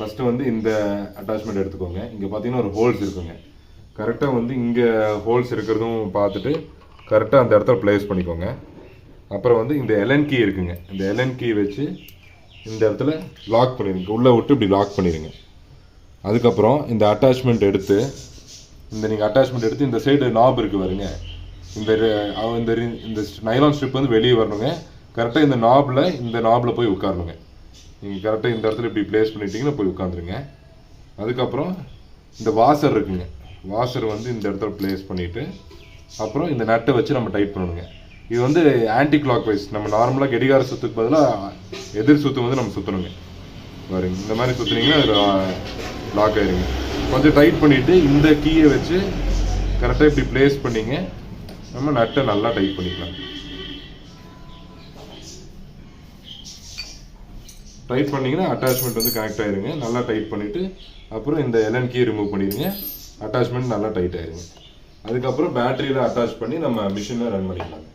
First வந்து இந்த attachment எடுத்துக்கோங்க. இங்கே பார்த்தீங்கன்னா ஒரு ஹோல்ஸ் இருக்குங்க. கரெக்டாக வந்து இங்கே ஹோல்ஸ் இருக்கிறதும் பார்த்துட்டு கரெக்டாக அந்த இடத்துல ப்ளேஸ் பண்ணிக்கோங்க. அப்புறம் வந்து இந்த எல்என் கீ இருக்குங்க. இந்த எல்என் கீ வச்சு இந்த இடத்துல லாக் பண்ணிடுங்க. உள்ளே விட்டு இப்படி லாக் பண்ணிடுங்க. அதுக்கப்புறம் இந்த அட்டாச்மெண்ட் எடுத்து நீங்கள் அட்டாச்மெண்ட் எடுத்து இந்த சைடு நாப் இருக்குது பாருங்க. இந்த நைலான் ஸ்ட்ரிப் வந்து வெளியே வரணுங்க. கரெக்டாக இந்த நாபில் போய் உட்காரணுங்க. நீங்கள் கரெக்டாக இந்த இடத்துல இப்படி ப்ளேஸ் பண்ணிட்டீங்கன்னா போய் உட்காந்துருங்க. அதுக்கப்புறம் இந்த வாசர் இருக்குங்க. வாசர் வந்து இந்த இடத்துல ப்ளேஸ் பண்ணிவிட்டு அப்புறம் இந்த நட்டை வச்சு நம்ம டைட் பண்ணணுங்க. இது வந்து ஆன்டி கிளாக் வைஸ். நம்ம நார்மலாக கடிகார சுற்றுக்கு பதிலாக எதிர் சுற்று வந்து நம்ம சுற்றணுங்க. பாருங்க, இந்த மாதிரி சுற்றுனீங்கன்னா அது லாக் ஆயிருங்க. கொஞ்சம் டைட் பண்ணிவிட்டு இந்த கீயை வச்சு கரெக்டாக இப்படி ப்ளேஸ் பண்ணிங்க. நம்ம நட்டை நல்லா டைட் பண்ணிக்கலாம். டைட் பண்ணிங்கன்னா அட்டாச்மெண்ட் வந்து கனெக்ட் ஆயிருங்க. நல்லா டைட் பண்ணிவிட்டு அப்புறம் இந்த எல்என் கீ ரிமூவ் பண்ணிடுங்க. அட்டாச்மெண்ட் நல்லா டைட் ஆயிருங்க. அதுக்கப்புறம் பேட்டரியில் அட்டாச் பண்ணி நம்ம மிஷினில் ரன் பண்ணிக்கலாம்.